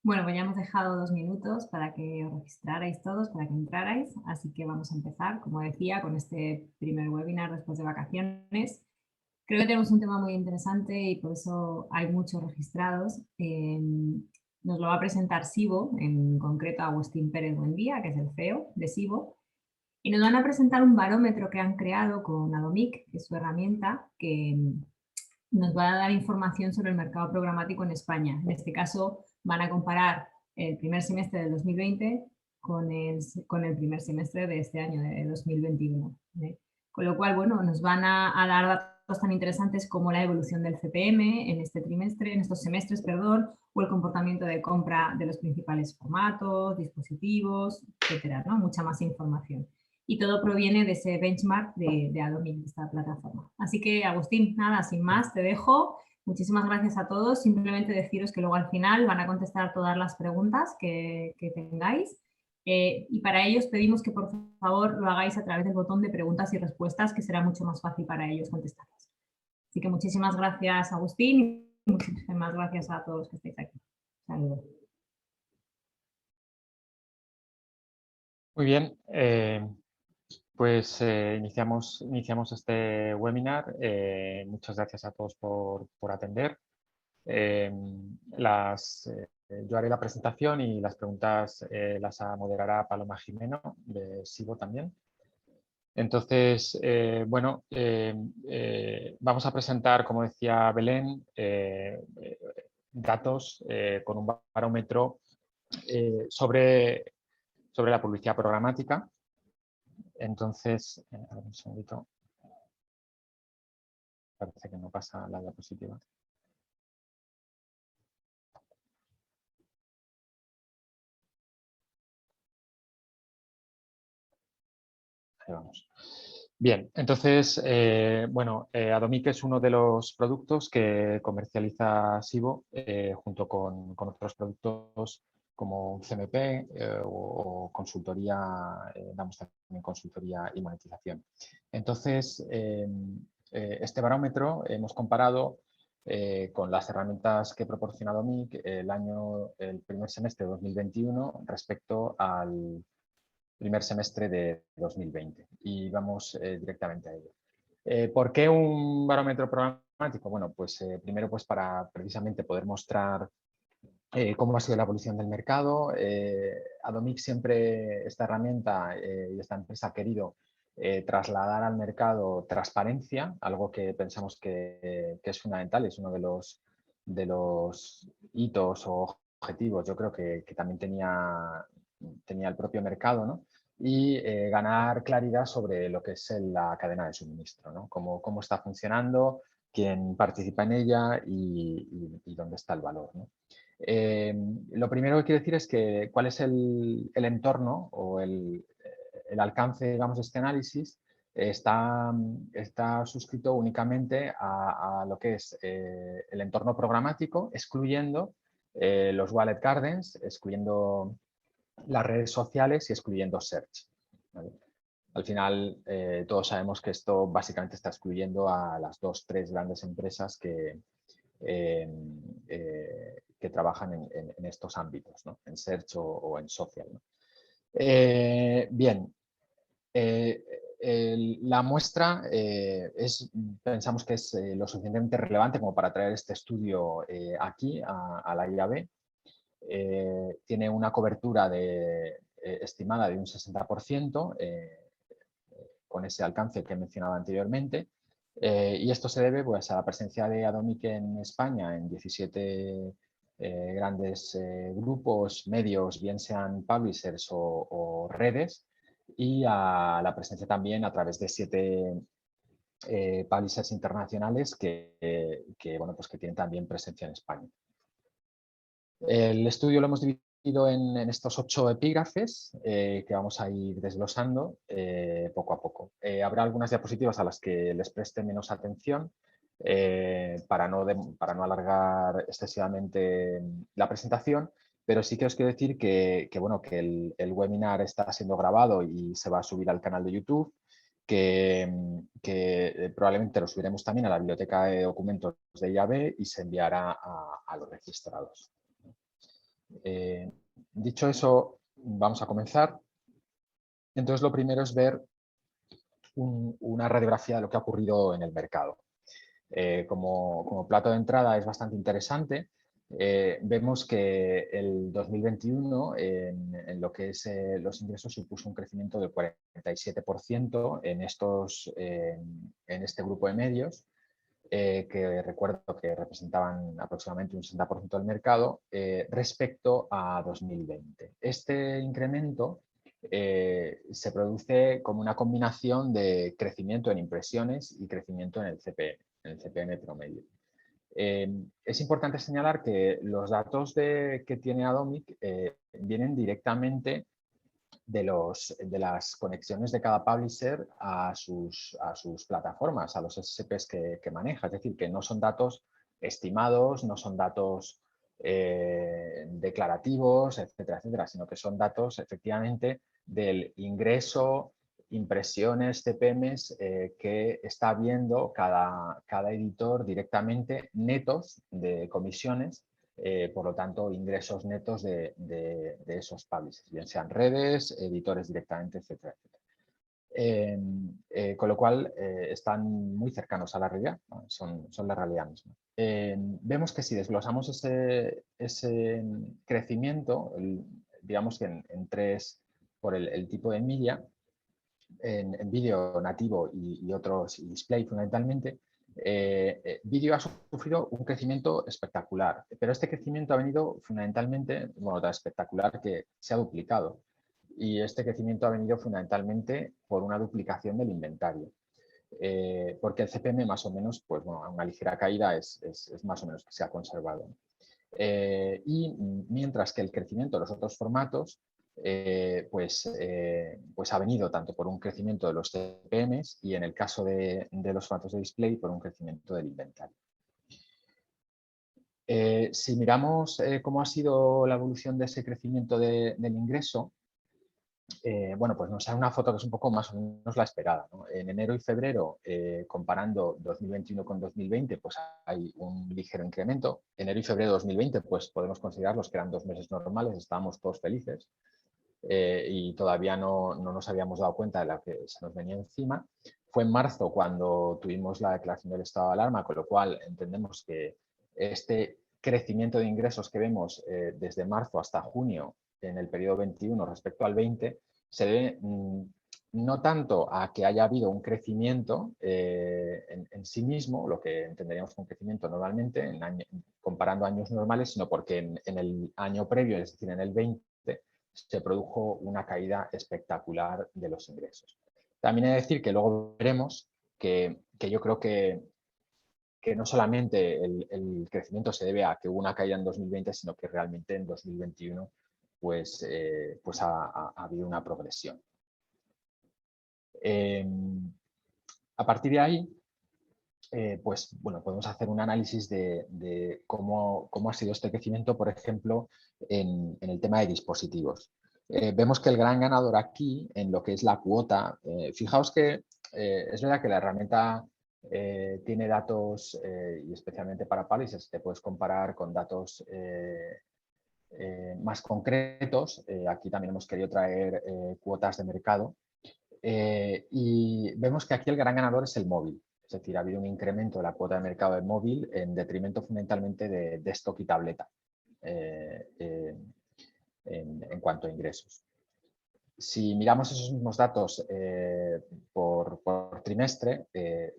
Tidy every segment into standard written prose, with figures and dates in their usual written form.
Bueno, pues ya hemos dejado 2 minutos para que os registrarais todos, para que entrarais, así que vamos a empezar, como decía, con este primer webinar después de vacaciones. Creo que tenemos un tema muy interesante y por eso hay muchos registrados. Nos lo va a presentar Sibo, en concreto Agustín Pérez Buendía, que es el CEO de Sibo, y nos van a presentar un barómetro que han creado con Adomic, que es su herramienta, que nos va a dar información sobre el mercado programático en España. En este caso, van a comparar el primer semestre del 2020 con el primer semestre de este año, de 2021. ¿eh? Con lo cual, bueno, nos van a dar datos tan interesantes como la evolución del CPM en este trimestre, en estos semestres, perdón, o el comportamiento de compra de los principales formatos, dispositivos, etcétera, ¿no? Mucha más información. Y todo proviene de ese benchmark de Adobe, de esta plataforma. Así que, Agustín, nada, sin más, te dejo. Muchísimas gracias a todos. Simplemente deciros que luego al final van a contestar todas las preguntas que tengáis. Y para ellos pedimos que por favor lo hagáis a través del botón de preguntas y respuestas, que será mucho más fácil para ellos contestarlas. Así que muchísimas gracias, Agustín, y muchísimas gracias a todos los que estáis aquí. Saludos. Muy bien, pues iniciamos este webinar. Muchas gracias a todos por atender. Yo haré la presentación y las preguntas las moderará Paloma Jimeno, de Sibo también. Entonces, vamos a presentar, como decía Belén, datos con un barómetro sobre la publicidad programática. Entonces, a ver un segundito. Parece que no pasa la diapositiva. Ahí vamos. Bien, entonces, Adomic es uno de los productos que comercializa Sibo junto con otros productos como CMP o consultoría, damos también consultoría y monetización. Entonces, este barómetro hemos comparado con las herramientas que proporciona Adomic el primer semestre de 2021 respecto al primer semestre de 2020 y vamos directamente a ello. ¿Por qué un barómetro programático? Bueno, pues primero pues para precisamente poder mostrar cómo ha sido la evolución del mercado. Adomic siempre, esta herramienta y esta empresa ha querido trasladar al mercado transparencia, algo que pensamos que es fundamental, es uno de los hitos o objetivos, yo creo que también tenía el propio mercado, ¿no? Y ganar claridad sobre lo que es la cadena de suministro, ¿no? Cómo está funcionando, quién participa en ella y dónde está el valor, ¿no? Lo primero que quiero decir es que cuál es el entorno o el alcance, digamos, de este análisis está suscrito únicamente a lo que es el entorno programático, excluyendo los wallet gardens, excluyendo las redes sociales y excluyendo search. ¿Vale? Al final, todos sabemos que esto básicamente está excluyendo a las 2-3 grandes empresas que trabajan en estos ámbitos, ¿no? En search o en social, ¿no? Bien, la muestra pensamos que es lo suficientemente relevante como para traer este estudio aquí a la IAB. Tiene una cobertura estimada de un 60%, con ese alcance que he mencionado anteriormente. Y esto se debe pues, a la presencia de Adomic en España en 17 grandes grupos, medios, bien sean publishers o redes, y a la presencia también a través de 7 publishers internacionales bueno, pues que tienen también presencia en España. El estudio lo hemos dividido en estos 8 epígrafes que vamos a ir desglosando poco a poco. Habrá algunas diapositivas a las que les preste menos atención para no alargar excesivamente la presentación, pero sí que os quiero decir bueno, que el webinar está siendo grabado y se va a subir al canal de YouTube, que probablemente lo subiremos también a la biblioteca de documentos de IAB y se enviará a los registrados. Dicho eso, vamos a comenzar. Entonces, lo primero es ver una radiografía de lo que ha ocurrido en el mercado. Como plato de entrada es bastante interesante. Vemos que el 2021 en lo que es los ingresos supuso un crecimiento del 47% en este grupo de medios, que recuerdo que representaban aproximadamente un 60% del mercado, respecto a 2020. Este incremento se produce como una combinación de crecimiento en impresiones y crecimiento en el CPM promedio. Es importante señalar que los datos que tiene Atomic vienen directamente de las conexiones de cada publisher a sus plataformas, a los SSPs que maneja. Es decir, que no son datos estimados, no son datos declarativos, etcétera, etcétera, sino que son datos efectivamente del ingreso, impresiones, CPMs que está viendo cada editor directamente netos de comisiones, por lo tanto, ingresos netos de esos publishers, bien sean redes, editores directamente, etcétera, etcétera. Con lo cual, están muy cercanos a la realidad, ¿no? Son la realidad misma. Vemos que si desglosamos ese crecimiento, digamos que en tres, por el tipo de media, en vídeo nativo y otros, y display fundamentalmente, vídeo ha sufrido un crecimiento espectacular, pero este crecimiento ha venido fundamentalmente, bueno, tan espectacular que se ha duplicado, y este crecimiento ha venido fundamentalmente por una duplicación del inventario, porque el CPM más o menos, pues bueno, una ligera caída es más o menos que se ha conservado. Y mientras que el crecimiento de los otros formatos pues ha venido tanto por un crecimiento de los CPMs y en el caso de los formatos de display por un crecimiento del inventario. Si miramos cómo ha sido la evolución de ese crecimiento del ingreso, bueno, pues nos sale una foto que es un poco más o menos la esperada, ¿no? En enero y febrero, comparando 2021 con 2020, pues hay un ligero incremento. Enero y febrero de 2020, pues podemos considerarlos que eran 2 meses normales, estábamos todos felices. Y todavía no nos habíamos dado cuenta de lo que se nos venía encima. Fue en marzo cuando tuvimos la declaración del estado de alarma, con lo cual entendemos que este crecimiento de ingresos que vemos desde marzo hasta junio en el periodo 21 respecto al 20 se debe no tanto a que haya habido un crecimiento en sí mismo, lo que entenderíamos como crecimiento normalmente comparando años normales, sino porque en el año previo, es decir, en el 20, se produjo una caída espectacular de los ingresos. También he de decir que luego veremos que yo creo que no solamente el crecimiento se debe a que hubo una caída en 2020, sino que realmente en 2021 pues ha habido una progresión. A partir de ahí, pues bueno, podemos hacer un análisis de cómo ha sido este crecimiento, por ejemplo, en el tema de dispositivos. Vemos que el gran ganador aquí, en lo que es la cuota, fijaos que es verdad que la herramienta tiene datos, y especialmente para publishers, te puedes comparar con datos más concretos. Aquí también hemos querido traer cuotas de mercado. Y vemos que aquí el gran ganador es el móvil. Es decir, ha habido un incremento de la cuota de mercado del móvil en detrimento fundamentalmente de desktop y tableta en cuanto a ingresos. Si miramos esos mismos datos por trimestre,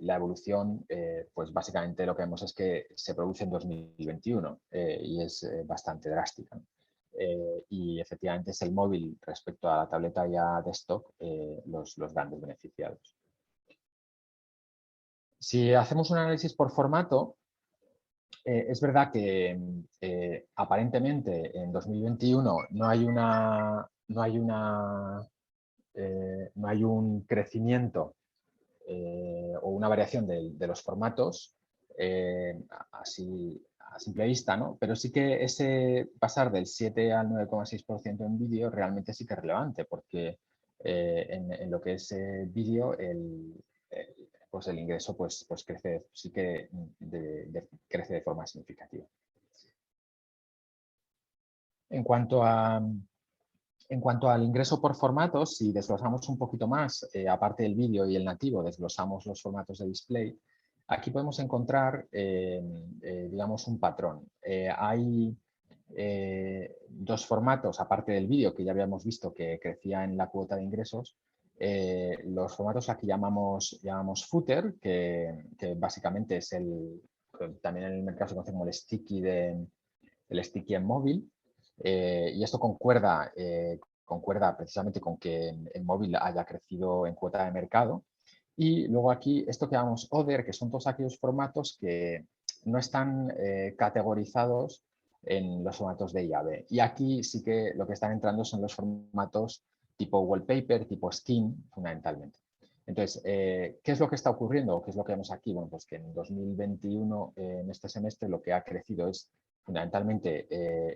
la evolución, pues básicamente lo que vemos es que se produce en 2021 y es bastante drástica, ¿no? Y efectivamente es el móvil respecto a la tableta y a desktop los grandes beneficiados. Si hacemos un análisis por formato, es verdad que aparentemente en 2021 no hay un crecimiento o una variación de los formatos así a simple vista, ¿no? Pero sí que ese pasar del 7 al 9,6% en vídeo realmente sí que es relevante, porque en lo que es vídeo pues el ingreso pues crece, sí que crece de forma significativa. En cuanto al ingreso por formatos, si desglosamos un poquito más, aparte del vídeo y el nativo, desglosamos los formatos de display, aquí podemos encontrar, digamos, un patrón. Hay dos formatos, aparte del vídeo, que ya habíamos visto que crecía en la cuota de ingresos. Los formatos aquí llamamos footer, que básicamente es también en el mercado se conoce como el sticky en móvil. Y esto concuerda precisamente con que en móvil haya crecido en cuota de mercado. Y luego aquí esto que llamamos other, que son todos aquellos formatos que no están categorizados en los formatos de IAB. Y aquí sí que lo que están entrando son los formatos tipo wallpaper, tipo skin, fundamentalmente. Entonces, ¿qué es lo que está ocurriendo? ¿Qué es lo que vemos aquí? Bueno, pues que en 2021, en este semestre, lo que ha crecido es fundamentalmente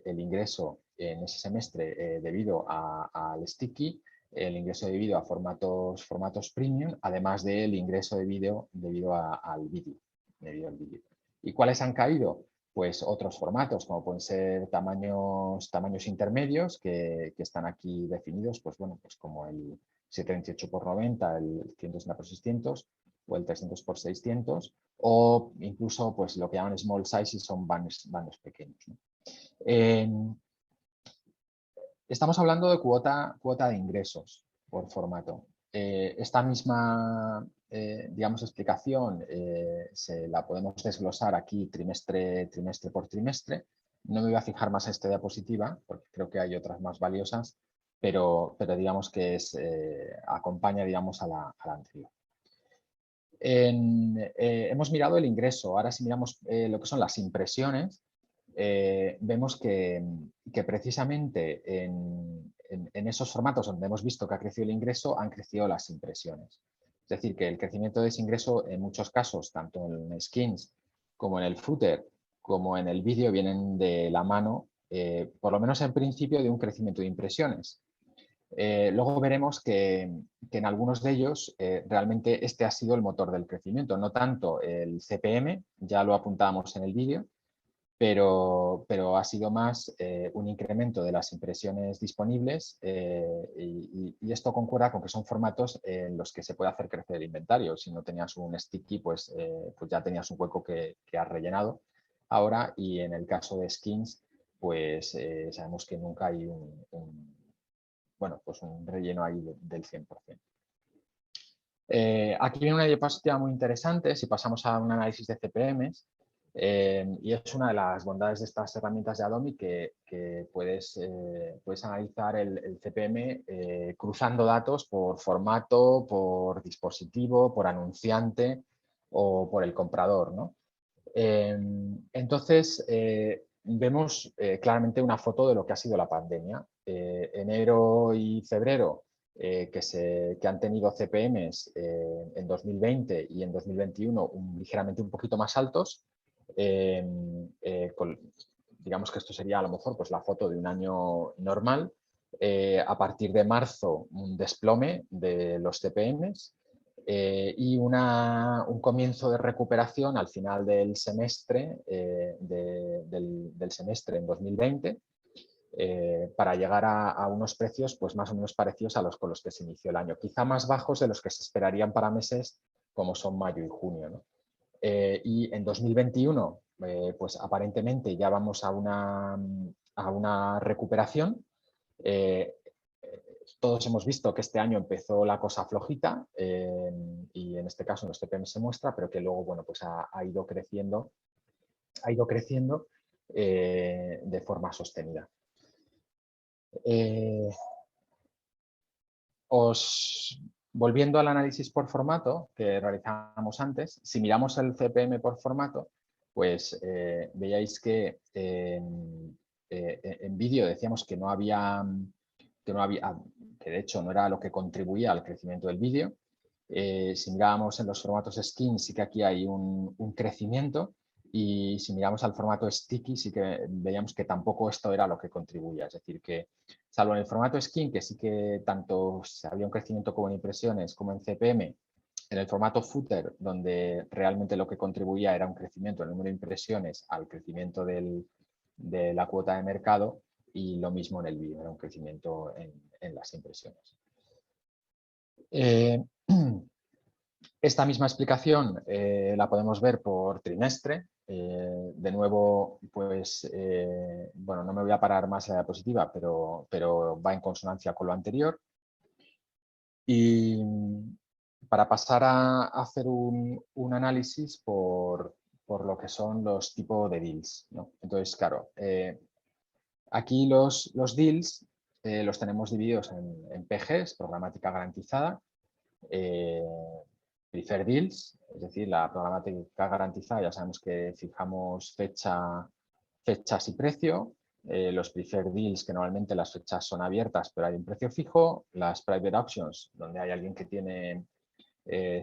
el ingreso en ese semestre debido al sticky, el ingreso debido a formatos premium, además del ingreso de vídeo debido al vídeo. ¿Y cuáles han caído? Pues otros formatos, como pueden ser tamaños intermedios que están aquí definidos, pues bueno, pues como el 728x90, el 160x600 o el 300x600, o incluso pues lo que llaman small sizes, son banners pequeños, ¿no? Estamos hablando de cuota de ingresos por formato. Esta misma, digamos, explicación se la podemos desglosar aquí trimestre por trimestre. No me voy a fijar más en esta diapositiva porque creo que hay otras más valiosas, pero digamos que acompaña, digamos, a la anterior. Hemos mirado el ingreso. Ahora si miramos lo que son las impresiones, vemos que precisamente en esos formatos donde hemos visto que ha crecido el ingreso, han crecido las impresiones. Es decir, que el crecimiento de ese ingreso en muchos casos, tanto en skins como en el footer, como en el vídeo, vienen de la mano, por lo menos en principio, de un crecimiento de impresiones. Luego veremos que en algunos de ellos realmente este ha sido el motor del crecimiento, no tanto el CPM, ya lo apuntábamos en el vídeo, pero ha sido más un incremento de las impresiones disponibles y esto concuerda con que son formatos en los que se puede hacer crecer el inventario. Si no tenías un sticky, pues ya tenías un hueco que has rellenado ahora, y en el caso de skins, pues sabemos que nunca hay un relleno ahí del 100%. Aquí viene una diapositiva muy interesante si pasamos a un análisis de CPMs. Y es una de las bondades de estas herramientas de Adobe que puedes analizar el CPM cruzando datos por formato, por dispositivo, por anunciante o por el comprador, ¿no? Entonces, vemos claramente una foto de lo que ha sido la pandemia. Enero y febrero, que han tenido CPMs en 2020 y en 2021 ligeramente un poquito más altos. Digamos que esto sería a lo mejor pues, la foto de un año normal. A partir de marzo, un desplome de los CPMs y un comienzo de recuperación al final del semestre, del semestre en 2020, para llegar a unos precios pues, más o menos parecidos a los con los que se inició el año, quizá más bajos de los que se esperarían para meses como son mayo y junio, ¿no? Y en 2021, pues aparentemente ya vamos a una recuperación. Todos hemos visto que este año empezó la cosa flojita y en este caso en los CPM se muestra, pero que luego bueno, pues ha ido creciendo de forma sostenida. Volviendo al análisis por formato que realizamos antes, si miramos el CPM por formato, pues veáis que en vídeo decíamos que que de hecho no era lo que contribuía al crecimiento del vídeo. Si mirábamos en los formatos skin, sí que aquí hay un crecimiento, y si miramos al formato sticky, sí que veíamos que tampoco esto era lo que contribuía. Es decir, que salvo en el formato skin, que sí que tanto había un crecimiento como en impresiones como en CPM, en el formato footer, donde realmente lo que contribuía era un crecimiento en el número de impresiones al crecimiento de la cuota de mercado, y lo mismo en el vídeo, era un crecimiento en las impresiones. Esta misma explicación la podemos ver por trimestre. De nuevo, pues, bueno, no me voy a parar más en la diapositiva, pero va en consonancia con lo anterior. Y para pasar a hacer un análisis por lo que son los tipos de deals, ¿no? Entonces, claro, aquí los deals los tenemos divididos en PGs, programática garantizada, Preferred Deals, es decir, la programática garantizada, ya sabemos que fijamos fechas y precio. Los Preferred Deals, que normalmente las fechas son abiertas, pero hay un precio fijo. Las Private Auctions, donde hay alguien que tiene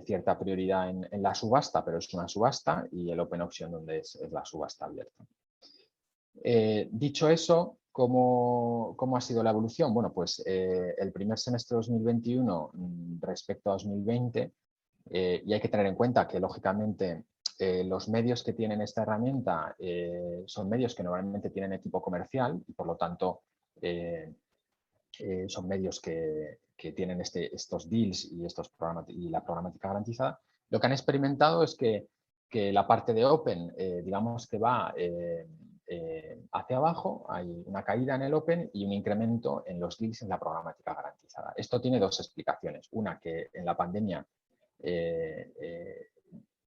cierta prioridad en la subasta, pero es una subasta. Y el Open Auction, donde es la subasta abierta. Dicho eso, ¿cómo ha sido la evolución? Bueno, pues el primer semestre de 2021 respecto a 2020, y hay que tener en cuenta que, lógicamente, los medios que tienen esta herramienta son medios que normalmente tienen equipo comercial y, por lo tanto, son medios que tienen estos deals y la programática garantizada. Lo que han experimentado es que la parte de Open, digamos que va hacia abajo, hay una caída en el Open y un incremento en los deals en la programática garantizada. Esto tiene dos explicaciones. Una, que en la pandemia,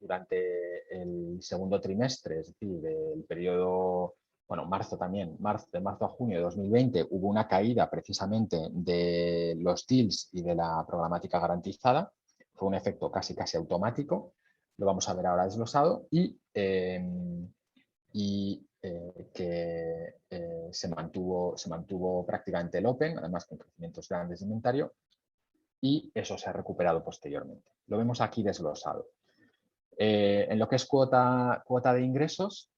durante el segundo trimestre, es decir, del periodo, bueno, marzo también, de marzo a junio de 2020, hubo una caída precisamente de los deals y de la programática garantizada. Fue un efecto casi automático. Lo vamos a ver ahora desglosado. Y que se mantuvo prácticamente el Open, además con crecimientos grandes de inventario, y eso se ha recuperado posteriormente. Lo vemos aquí desglosado. En lo que es cuota de ingresos,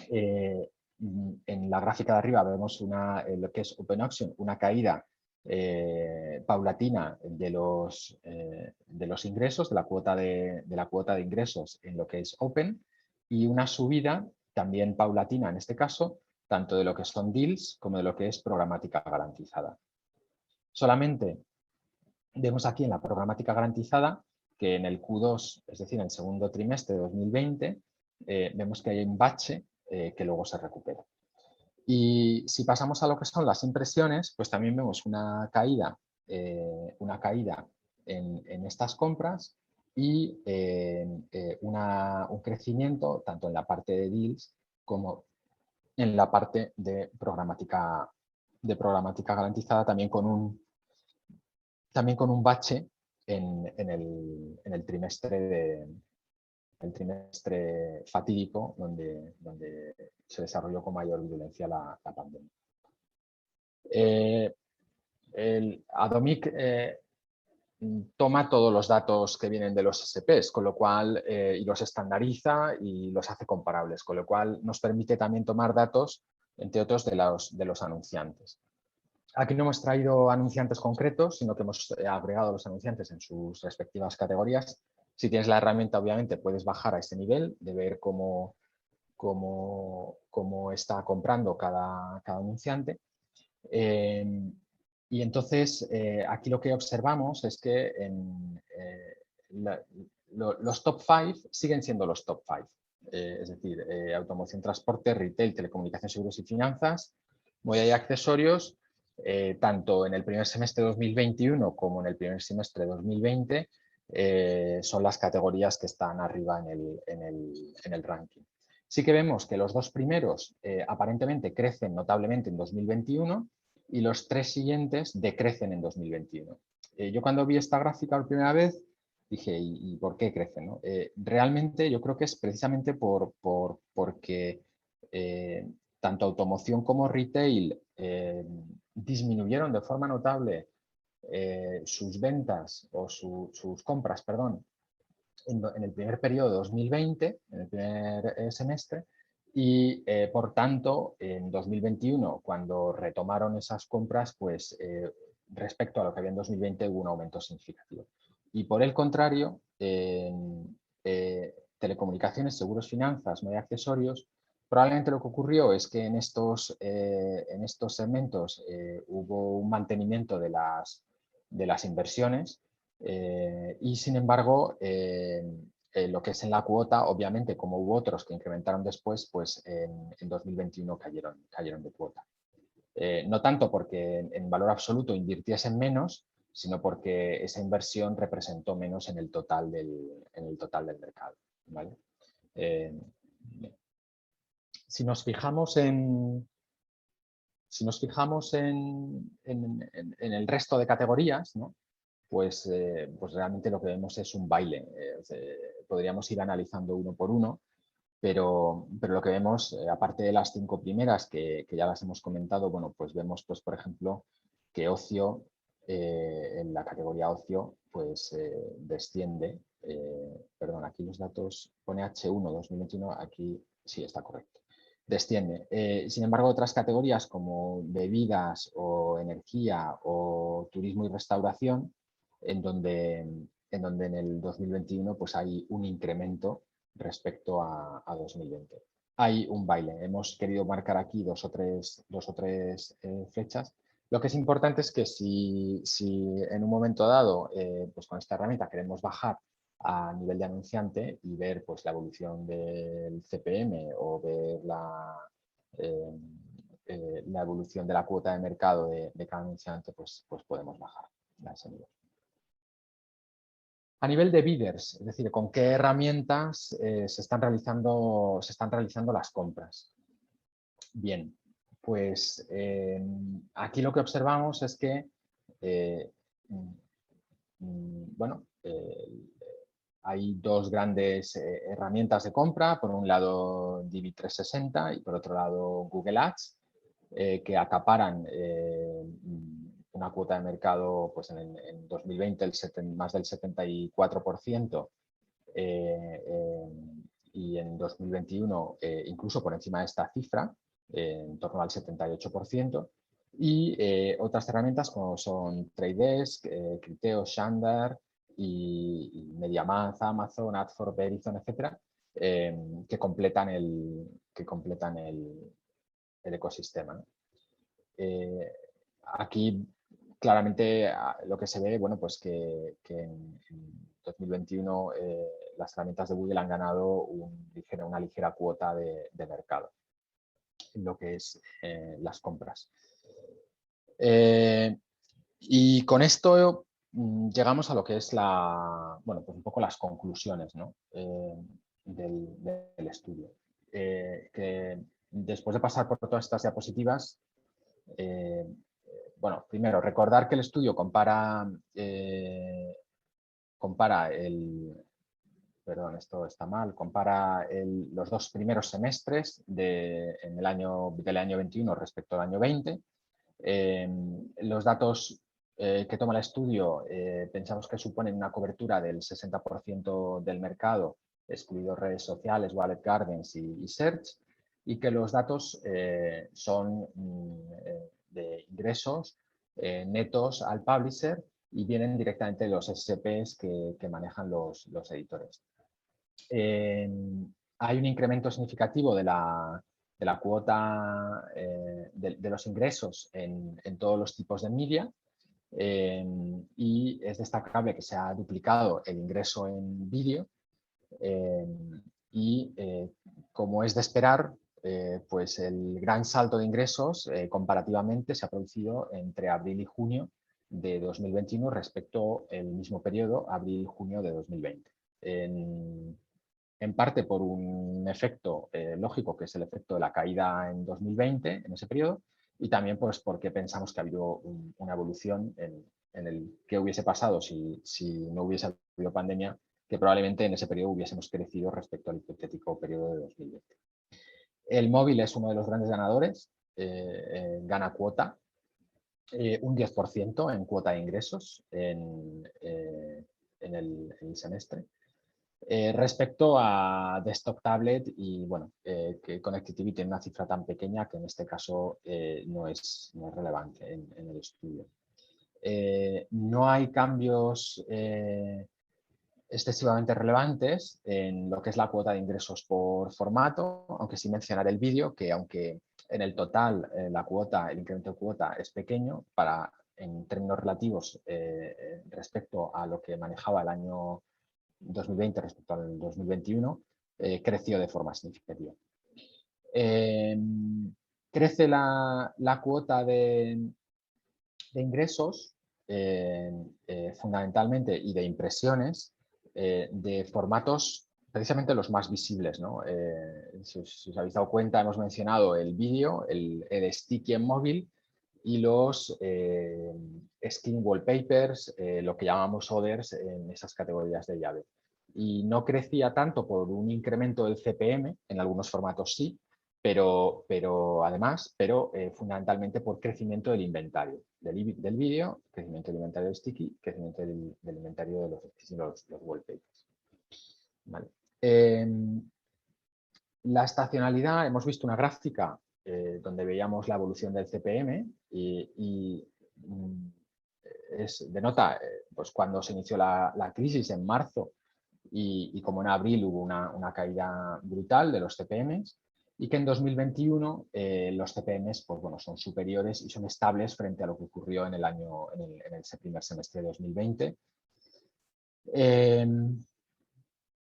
en la gráfica de arriba vemos en lo que es Open Auction, una caída paulatina de los ingresos, de la cuota de ingresos en lo que es Open, y una subida también paulatina en este caso, tanto de lo que son deals como de lo que es programática garantizada. Solamente vemos aquí en la programática garantizada que en el Q2, es decir, en el segundo trimestre de 2020, vemos que hay un bache que luego se recupera. Y si pasamos a lo que son las impresiones, pues también vemos una caída en estas compras y un crecimiento tanto en la parte de deals como en la parte de programática garantizada, también con un bache en el trimestre fatídico, donde se desarrolló con mayor violencia la pandemia. Atomic toma todos los datos que vienen de los SPs, con lo cual, y los estandariza y los hace comparables, con lo cual nos permite también tomar datos, entre otros, de los anunciantes. Aquí no hemos traído anunciantes concretos, sino que hemos agregado los anunciantes en sus respectivas categorías. Si tienes la herramienta, obviamente, puedes bajar a este nivel de ver cómo está comprando cada anunciante. Y entonces, aquí lo que observamos es que los top 5 siguen siendo los top 5. Es decir, automoción, transporte, retail, telecomunicación, seguros y finanzas, moda y accesorios, tanto en el primer semestre de 2021 como en el primer semestre de 2020, son las categorías que están arriba en el ranking. Sí que vemos que los dos primeros aparentemente crecen notablemente en 2021 y los tres siguientes decrecen en 2021. Yo cuando vi esta gráfica por primera vez dije, ¿y por qué crecen? ¿No? Realmente yo creo que es precisamente porque tanto automoción como retail disminuyeron de forma notable sus ventas o sus compras, perdón, en el primer periodo de 2020, en el primer semestre, y por tanto en 2021, cuando retomaron esas compras, pues respecto a lo que había en 2020 hubo un aumento significativo. Y por el contrario, telecomunicaciones, seguros, finanzas, media accesorios, Probablemente lo que ocurrió es que en estos segmentos hubo un mantenimiento de las inversiones y, sin embargo, lo que es en la cuota, obviamente, como hubo otros que incrementaron después, pues en 2021 cayeron de cuota. No tanto porque en valor absoluto invirtiesen menos, sino porque esa inversión representó menos en el total del mercado, ¿vale? Si nos fijamos en el resto de categorías, ¿no? Pues realmente lo que vemos es un baile. Podríamos ir analizando uno por uno, pero lo que vemos, aparte de las 5 primeras que ya las hemos comentado, bueno, pues vemos, pues, por ejemplo, que ocio, en la categoría ocio, pues desciende. Perdón, aquí los datos pone H1 2021, aquí sí está correcto. Desciende. Sin embargo, otras categorías como bebidas o energía o turismo y restauración, en donde en el 2021 pues hay un incremento respecto a 2020. Hay un baile. Hemos querido marcar aquí dos o tres flechas. Lo que es importante es que si en un momento dado, pues con esta herramienta queremos bajar a nivel de anunciante y ver, pues, la evolución del CPM o ver la evolución de la cuota de mercado de cada anunciante, pues podemos bajar a ese nivel. A nivel de bidders, es decir, con qué herramientas se están realizando las compras. Bien, pues aquí lo que observamos es que bueno, hay dos grandes herramientas de compra. Por un lado DV360 y por otro lado Google Ads, que acaparan una cuota de mercado, pues en 2020 más del 74%, y en 2021 incluso por encima de esta cifra, en torno al 78%. Y otras herramientas como son Trade Desk, Criteo, Xandr y MediaMath, Amazon, Ad4, Verizon, etcétera, que completan el ecosistema, ¿no? Aquí claramente lo que se ve, bueno, pues que en 2021 las herramientas de Google han ganado una ligera cuota de mercado en lo que es las compras. Y con esto llegamos a lo que es bueno, pues un poco las conclusiones, ¿no? del estudio. Que después de pasar por todas estas diapositivas, bueno, primero, recordar que el estudio compara perdón, esto está mal, compara los dos primeros semestres del año 21 respecto al año 20. Los datos que toma el estudio pensamos que suponen una cobertura del 60% del mercado, excluido redes sociales, Wallet Gardens y Search, y que los datos son de ingresos netos al publisher y vienen directamente de los SPs que manejan los editores. Hay un incremento significativo de la cuota de los ingresos en todos los tipos de media, y es destacable que se ha duplicado el ingreso en vídeo, y como es de esperar, pues el gran salto de ingresos comparativamente se ha producido entre abril y junio de 2021 respecto al mismo periodo, abril-junio de 2020. En parte por un efecto lógico, que es el efecto de la caída en 2020, en ese periodo, y también pues porque pensamos que ha habido una evolución en el qué hubiese pasado si no hubiese habido pandemia, que probablemente en ese periodo hubiésemos crecido respecto al hipotético periodo de 2020. El móvil es uno de los grandes ganadores, gana cuota, un 10% en cuota de ingresos en el semestre. Respecto a desktop tablet y bueno, que Connectivity tiene una cifra tan pequeña que en este caso no es relevante en el estudio. No hay cambios excesivamente relevantes en lo que es la cuota de ingresos por formato, aunque sí mencionar el vídeo, que aunque en el total el incremento de cuota es pequeño, en términos relativos respecto a lo que manejaba el año 2020 respecto al 2021, creció de forma significativa. Crece la cuota de ingresos, fundamentalmente, y de impresiones, de formatos precisamente los más visibles, ¿no? Si os habéis dado cuenta, hemos mencionado el vídeo, el sticky en móvil y los screen wallpapers, lo que llamamos others en esas categorías de llave. Y no crecía tanto por un incremento del CPM, en algunos formatos sí, pero fundamentalmente por crecimiento del inventario del vídeo, crecimiento del inventario de sticky, crecimiento del inventario de los wallpapers. Vale. La estacionalidad, hemos visto una gráfica donde veíamos la evolución del CPM y denota pues cuando se inició la crisis en marzo y como en abril hubo una caída brutal de los CPMs, y que en 2021 los CPMs pues, bueno, son superiores y son estables frente a lo que ocurrió en el primer semestre de 2020.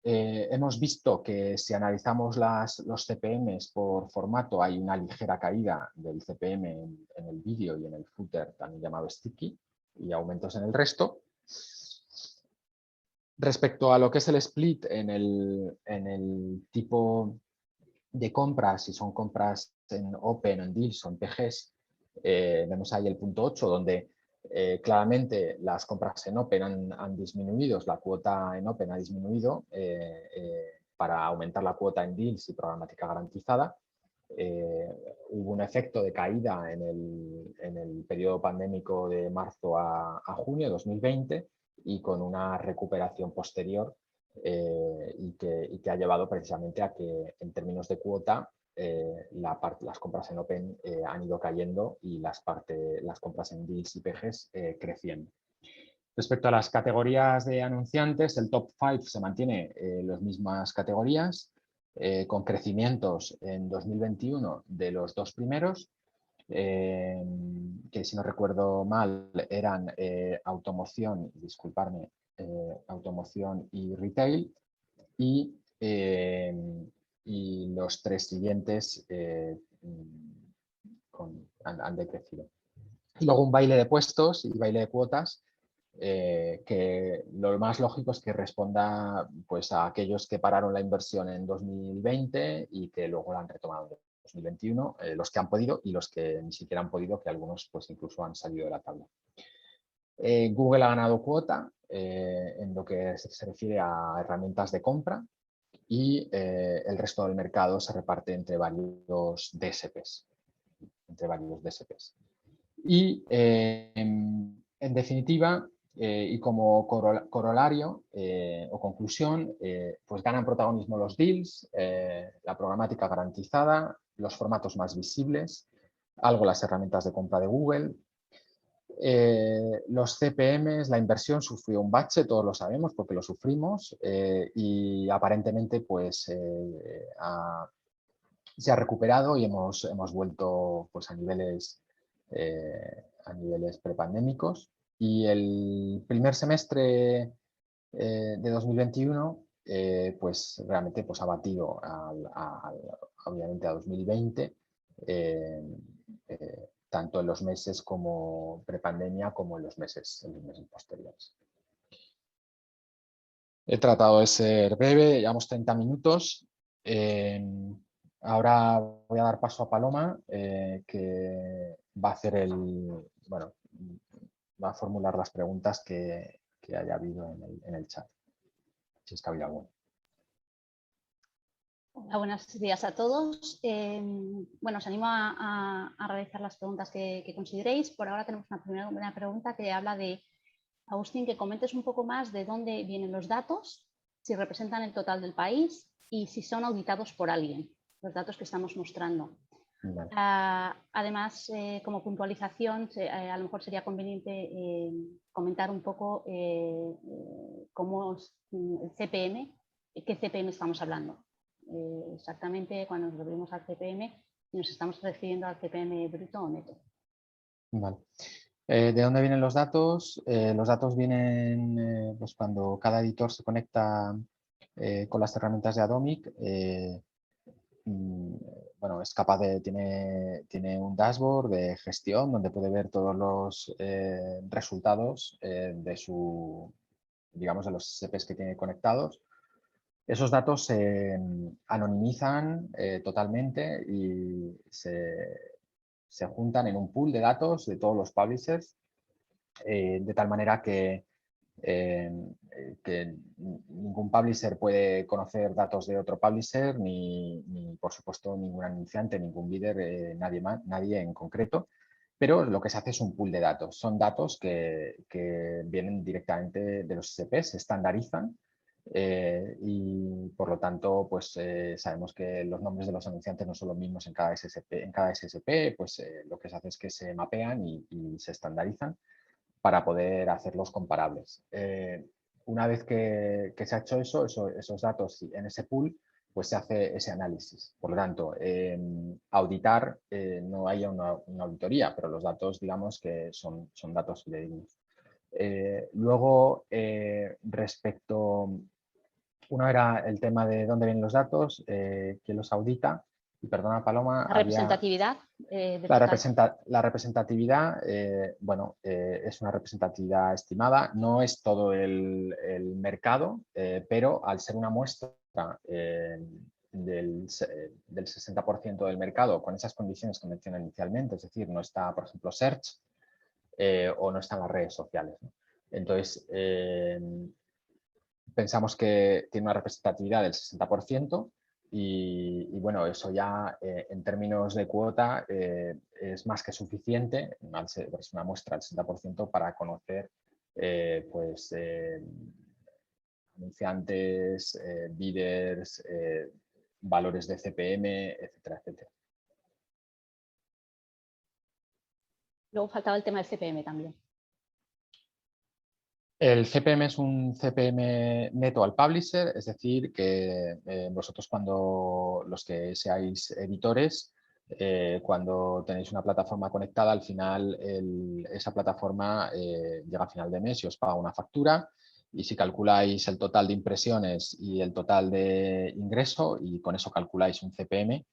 Hemos visto que si analizamos los CPMs por formato hay una ligera caída del CPM en el vídeo y en el footer, también llamado sticky, y aumentos en el resto. Respecto a lo que es el split en el tipo de compras, si son compras en Open, en Deals o en PGs, vemos ahí el punto 8, donde claramente las compras en Open han disminuido, la cuota en Open ha disminuido para aumentar la cuota en Deals y programática garantizada. Hubo un efecto de caída en el periodo pandémico de marzo a junio de 2020 y con una recuperación posterior y que ha llevado precisamente a que en términos de cuota las compras en Open han ido cayendo y las compras en Deals y PGs creciendo. Respecto a las categorías de anunciantes, el top 5 se mantiene las mismas categorías, con crecimientos en 2021 de los dos primeros, que si no recuerdo mal eran automoción, disculparme, automoción y retail, y los tres siguientes han decrecido. Y luego un baile de puestos y baile de cuotas, que lo más lógico es que responda pues, a aquellos que pararon la inversión en 2020 y que luego la han retomado en 2021, los que han podido y los que ni siquiera han podido, que algunos pues, incluso han salido de la tabla. Google ha ganado cuota en lo que se refiere a herramientas de compra y el resto del mercado se reparte entre varios DSPs. Y en definitiva, y como corolario o conclusión, pues ganan protagonismo los deals, la programática garantizada, los formatos más visibles, algo las herramientas de compra de Google. Los CPMs, la inversión sufrió un bache, todos lo sabemos porque lo sufrimos y aparentemente pues se ha recuperado y hemos vuelto pues, a niveles prepandémicos. Y el primer semestre de 2021 pues realmente pues, ha batido obviamente a 2020 tanto en los meses como prepandemia como en los meses posteriores. He tratado de ser breve, llevamos 30 minutos. Ahora voy a dar paso a Paloma, que va a hacer va a formular las preguntas que haya habido en el chat, si es que ha habido alguna. Hola, buenos días a todos. Bueno, os animo a realizar las preguntas que consideréis. Por ahora tenemos una pregunta que habla de, Agustín, que comentes un poco más de dónde vienen los datos, si representan el total del país y si son auditados por alguien, los datos que estamos mostrando. Vale. Además, como puntualización, a lo mejor sería conveniente comentar un poco cómo es el CPM, qué CPM estamos hablando. Exactamente, cuando nos referimos al CPM, nos estamos refiriendo al CPM bruto o neto. Vale. ¿De dónde vienen los datos? Los datos vienen pues cuando cada editor se conecta con las herramientas de Atomic. Bueno, es capaz de, tiene un dashboard de gestión donde puede ver todos los resultados de su, digamos, de los SPs que tiene conectados. Esos datos se anonimizan totalmente y se juntan en un pool de datos de todos los publishers, de tal manera que ningún publisher puede conocer datos de otro publisher, ni por supuesto ningún anunciante, ningún bidder, nadie en concreto, pero lo que se hace es un pool de datos. Son datos que vienen directamente de los SPs, se estandarizan y por lo tanto pues sabemos que los nombres de los anunciantes no son los mismos en cada SSP, pues lo que se hace es que se mapean y se estandarizan para poder hacerlos comparables. Una vez que se ha hecho eso, esos datos en ese pool, pues se hace ese análisis. Por lo tanto, auditar, no haya una auditoría, pero los datos, digamos que son datos fidedignos. Luego, respecto, uno era el tema de dónde vienen los datos, quién los audita. Y perdona, Paloma, La representatividad. La representatividad, bueno, es una representatividad estimada, no es todo el mercado, pero al ser una muestra del 60% del mercado con esas condiciones que mencioné inicialmente, es decir, no está, por ejemplo, Search o no están las redes sociales, ¿no? Entonces, pensamos que tiene una representatividad del 60%. Y bueno, eso ya en términos de cuota es más que suficiente, al ser una muestra del 60%, para conocer pues, anunciantes, bidders, valores de CPM, etcétera, etcétera. Luego faltaba el tema del CPM también. El CPM es un CPM neto al publisher, es decir, que vosotros cuando los que seáis editores, cuando tenéis una plataforma conectada, al final esa plataforma llega a final de mes y os paga una factura, y si calculáis el total de impresiones y el total de ingreso y con eso calculáis un CPM,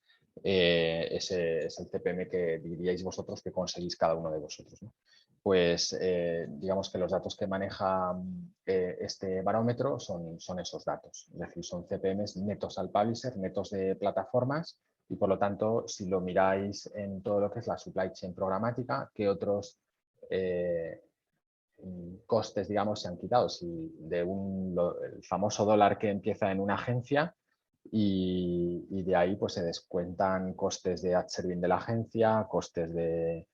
ese es el CPM que diríais vosotros que conseguís cada uno de vosotros, ¿no? Pues digamos que los datos que maneja este barómetro son esos datos. Es decir, son CPMs netos al publisher, netos de plataformas, y por lo tanto, si lo miráis en todo lo que es la supply chain programática, ¿qué otros costes, digamos, se han quitado? Si de el famoso dólar que empieza en una agencia, y de ahí pues se descuentan costes de ad serving de la agencia, costes de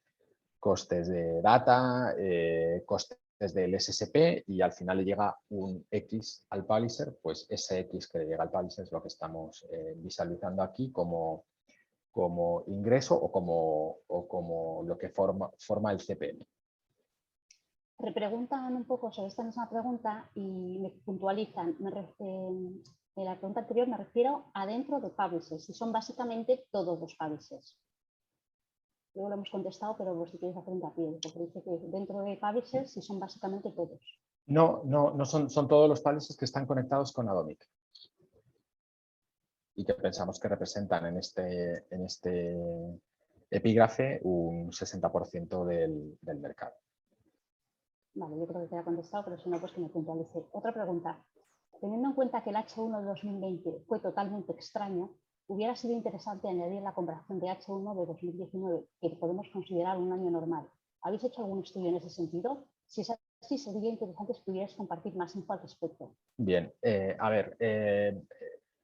data, costes del SSP, y al final le llega un X al publisher, pues ese X que le llega al publisher es lo que estamos visualizando aquí como ingreso o como lo que forma el CPM. Repreguntan un poco sobre esta misma pregunta y me puntualizan. En la pregunta anterior me refiero a dentro de publishers, y son básicamente todos los publishers. Luego lo hemos contestado, pero si queréis hacer un hincapié, porque dice que dentro de publishers sí son básicamente todos. No son todos los publishers que están conectados con Atomic y que pensamos que representan en este epígrafe un 60% del mercado. Vale, yo creo que queda contestado, pero si no, pues que me puntualice. Otra pregunta. Teniendo en cuenta que el H1 de 2020 fue totalmente extraño, hubiera sido interesante añadir la comparación de H1 de 2019, que podemos considerar un año normal. ¿Habéis hecho algún estudio en ese sentido? Si es así, sería interesante si pudierais compartir más info al respecto. Bien, a ver,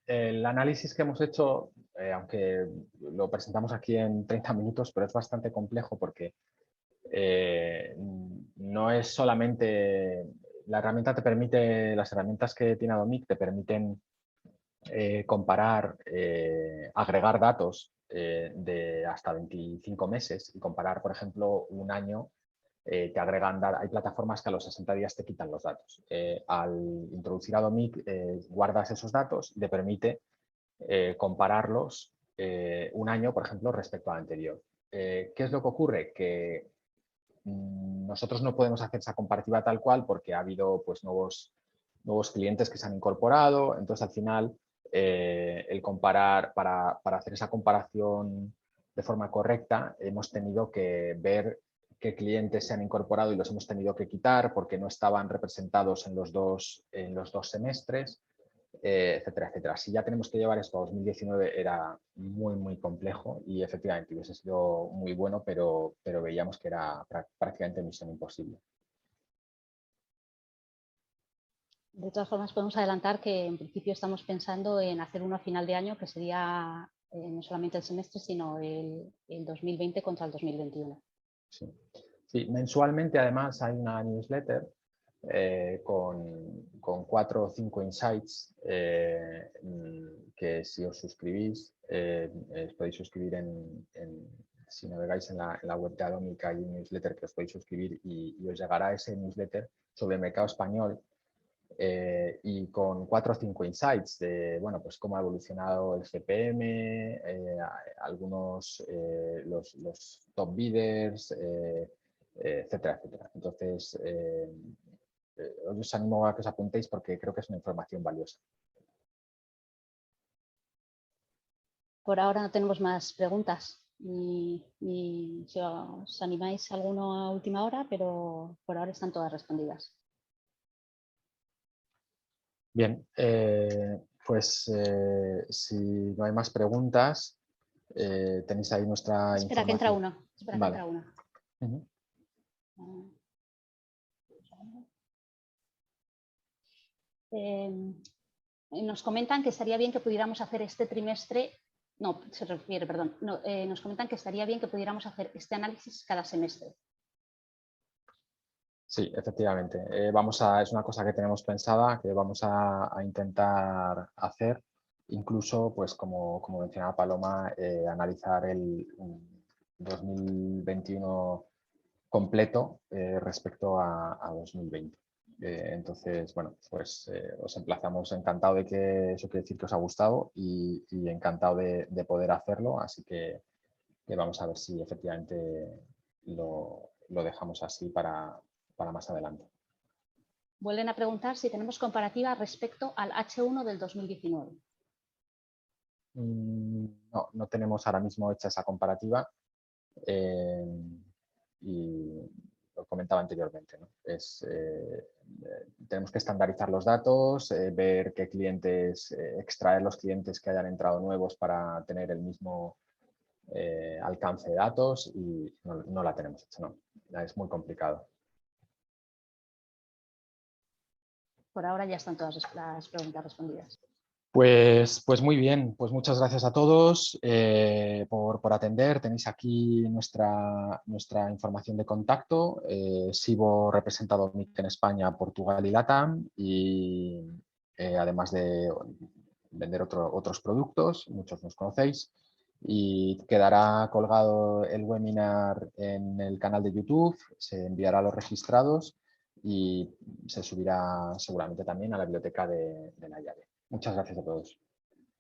el análisis que hemos hecho, aunque lo presentamos aquí en 30 minutos, pero es bastante complejo porque no es solamente... La herramienta te permite, las herramientas que tiene Atomic te permiten comparar, agregar datos de hasta 25 meses y comparar, por ejemplo, un año, te agregan, hay plataformas que a los 60 días te quitan los datos. Al introducir Adomic, guardas esos datos y te permite compararlos un año, por ejemplo, respecto al anterior. ¿Qué es lo que ocurre? Que nosotros no podemos hacer esa comparativa tal cual porque ha habido pues, nuevos clientes que se han incorporado. Entonces, al final, el comparar, para hacer esa comparación de forma correcta, hemos tenido que ver qué clientes se han incorporado y los hemos tenido que quitar porque no estaban representados en los dos semestres. Etcétera, etcétera. Si ya tenemos que llevar esto a 2019 era muy, muy complejo y efectivamente hubiese sido muy bueno, pero veíamos que era prácticamente misión imposible. De todas formas, podemos adelantar que en principio estamos pensando en hacer uno a final de año, que sería no solamente el semestre, sino el 2020 contra el 2021. Sí. Sí, mensualmente además hay una newsletter con 4 o 5 insights que si os suscribís, os podéis suscribir si navegáis en la web de Adomic hay un newsletter que os podéis suscribir y os llegará ese newsletter sobre el mercado español y con 4 o 5 insights de bueno, pues cómo ha evolucionado el CPM, algunos los top bidders, etcétera, etcétera. Entonces, os animo a que os apuntéis porque creo que es una información valiosa. Por ahora no tenemos más preguntas y si os animáis alguno a última hora, pero por ahora están todas respondidas. Bien, pues si no hay más preguntas, tenéis ahí nuestra Espera, información. que entra una. Espera, vale. que entra una. Nos comentan que estaría bien que pudiéramos hacer este trimestre, no, se refiere, perdón, no, nos comentan que estaría bien que pudiéramos hacer este análisis cada semestre. Sí, efectivamente. Es una cosa que tenemos pensada, que vamos a intentar hacer. Incluso, pues como mencionaba Paloma, analizar el 2021 completo respecto a 2020. Entonces, bueno, pues os emplazamos, encantado de que eso quiere decir que os ha gustado y encantado de poder hacerlo. Así que vamos a ver si efectivamente lo dejamos así para más adelante. Vuelven a preguntar si tenemos comparativa respecto al H1 del 2019. No, no tenemos ahora mismo hecha esa comparativa y lo comentaba anteriormente, ¿no? Tenemos que estandarizar los datos, ver qué clientes, extraer los clientes que hayan entrado nuevos para tener el mismo alcance de datos y no la tenemos hecha, no. Es muy complicado. Por ahora ya están todas las preguntas respondidas. Pues muy bien, pues muchas gracias a todos por atender. Tenéis aquí nuestra información de contacto. Sibo representa Adomic en España, Portugal y LATAM y además de vender otros productos, muchos nos conocéis. Y quedará colgado el webinar en el canal de YouTube, se enviará a los registrados y se subirá seguramente también a la biblioteca de Nayade. Muchas gracias a todos.